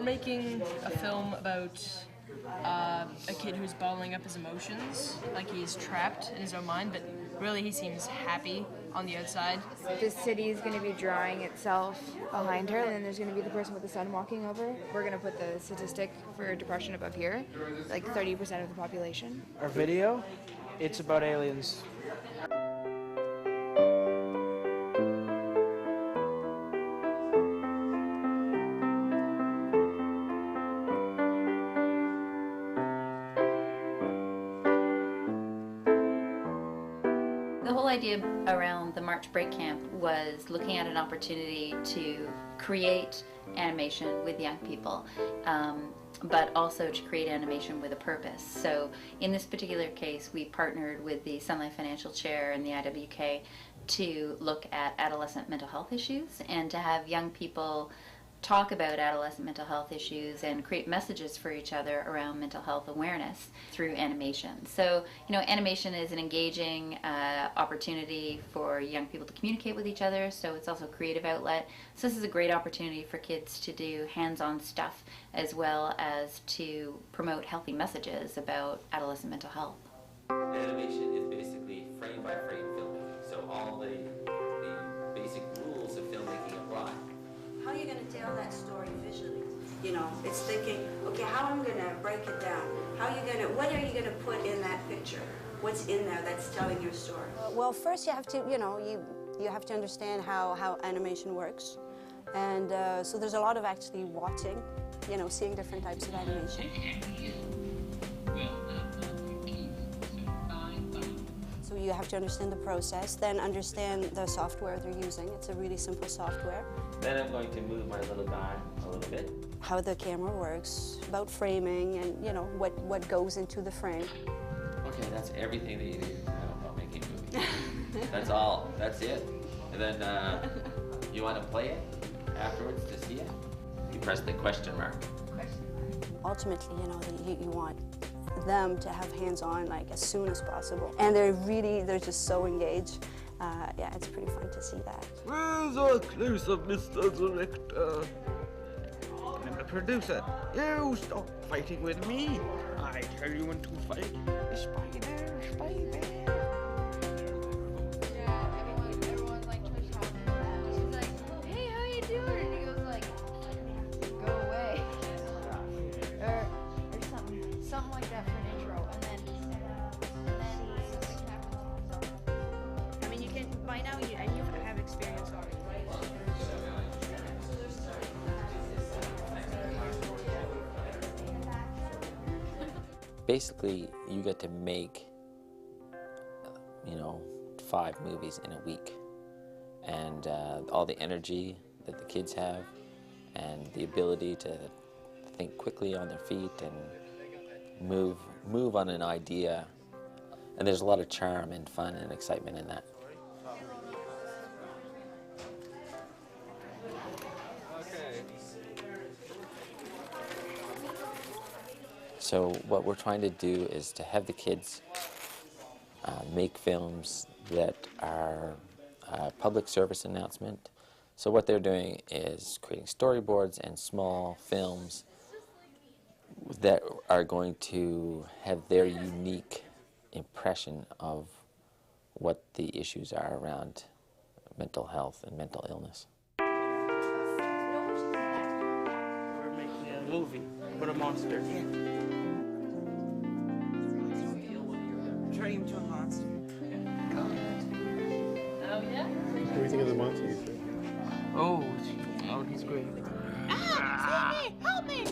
We're making a film about a kid who's bottling up his emotions, like he's trapped in his own mind, but really he seems happy on the outside. The city is going to be drawing itself behind her, and then there's going to be the person with the sun walking over. We're going to put the statistic for depression above here, like 30% of the population. Our video, it's about aliens. The whole idea around the March Break Camp was looking at an opportunity to create animation with young people, but also to create animation with a purpose. So in this particular case, we partnered with the Sun Life Financial Chair and the IWK to look at adolescent mental health issues and to have young people talk about adolescent mental health issues and create messages for each other around mental health awareness through animation. So, you know, animation is an engaging opportunity for young people to communicate with each other, so it's also a creative outlet. So this is a great opportunity for kids to do hands-on stuff as well as to promote healthy messages about adolescent mental health. Animation is basically frame by frame filmmaking, so all the basic rules of filmmaking apply. How are you going to tell that story visually? You know, it's thinking, okay, how am I going to break it down? What are you going to put in that picture? What's in there that's telling your story? Well, first you have to, you have to understand how animation works. And so there's a lot of actually watching, seeing different types of animation. So you have to understand the process, then understand the software they're using. It's a really simple software. Then I'm going to move my little guy a little bit. How the camera works, about framing, and what goes into the frame. Okay, that's everything that you need to know about making a movie. That's all. That's it. And then you want to play it afterwards to see it. You press the question mark. Ultimately, you want them to have hands-on like as soon as possible, and they're just so engaged. Yeah, it's pretty fun to see that. Where's our close-up, Mr. Director? I'm the producer. You stop fighting with me. I tell you when to fight. Spider, spider. Yeah, everyone's like trying to talk to him. She's like, hey, how you doing? And he goes like, go away. or something like that for an intro, and then something happens. I mean, you can, by now, you have experience already. Basically, you get to make, 5 movies in a week. And all the energy that the kids have and the ability to think quickly on their feet and move on an idea. And there's a lot of charm and fun and excitement in that. So what we're trying to do is to have the kids make films that are a public service announcement. So what they're doing is creating storyboards and small films that are going to have their unique impression of what the issues are around mental health and mental illness. We're making a movie with a monster. Turning him to a monster. Oh yeah? What do you think of the monster you think? Oh, he's great. Help me!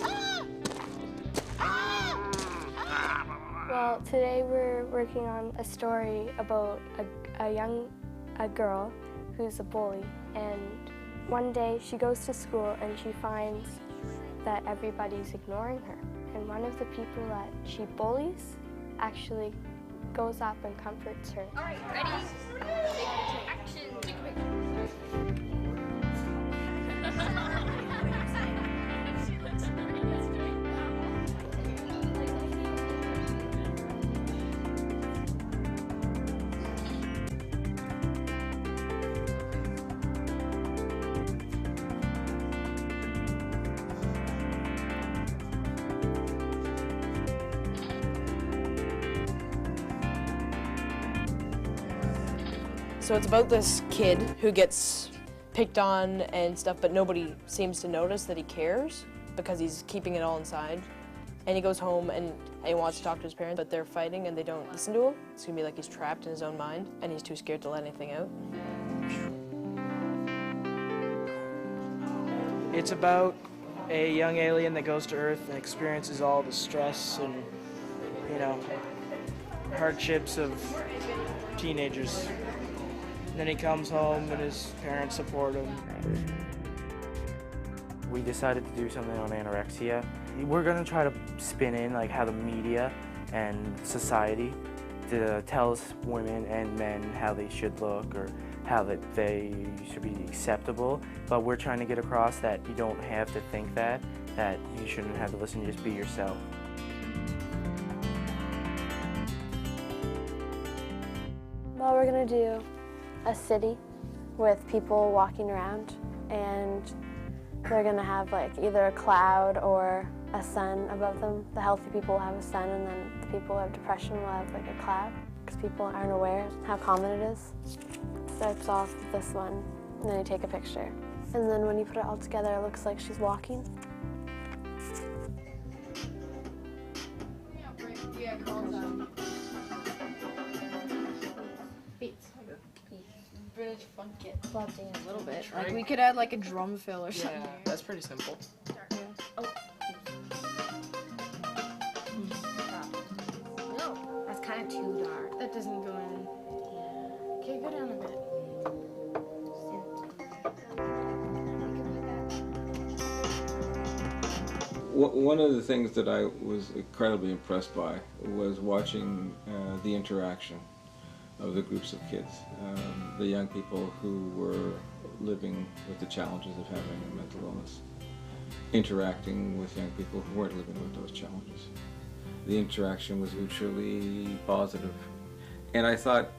Well, today we're working on a story about a girl who's a bully, and one day she goes to school and she finds that everybody's ignoring her, and one of the people that she bullies actually goes up and comforts her. All right, ready? Action. So it's about this kid who gets picked on and stuff, but nobody seems to notice that he cares because he's keeping it all inside. And he goes home and he wants to talk to his parents, but they're fighting and they don't listen to him. It's gonna be like he's trapped in his own mind and he's too scared to let anything out. It's about a young alien that goes to Earth and experiences all the stress and, you know, hardships of teenagers. And then he comes home and his parents support him. We decided to do something on anorexia. We're going to try to spin in like how the media and society tells women and men how they should look or how that they should be acceptable, but we're trying to get across that you don't have to think that you shouldn't have to listen, just be yourself. Well, we're going to do a city with people walking around, and they're going to have like either a cloud or a sun above them. The healthy people will have a sun, and then the people who have depression will have like a cloud, because people aren't aware how common it is. It starts off with this one, and then you take a picture. And then when you put it all together, it looks like she's walking. Yeah, called beats. British funk it. A little bit. Like we could add like a drum fill or something. Yeah, that's pretty simple. No, that's kind of too dark. That doesn't go in. Okay, go down a bit. One of the things that I was incredibly impressed by was watching the interaction of the groups of kids, the young people who were living with the challenges of having a mental illness, interacting with young people who weren't living with those challenges. The interaction was mutually positive. And I thought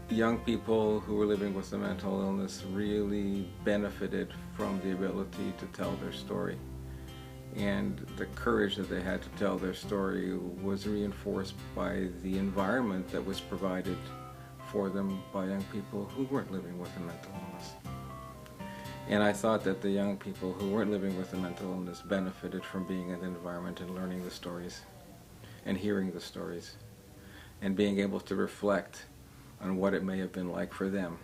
young people who were living with a mental illness really benefited from the ability to tell their story. And the courage that they had to tell their story was reinforced by the environment that was provided for them by young people who weren't living with a mental illness. And I thought that the young people who weren't living with a mental illness benefited from being in the environment and learning the stories and hearing the stories and being able to reflect on what it may have been like for them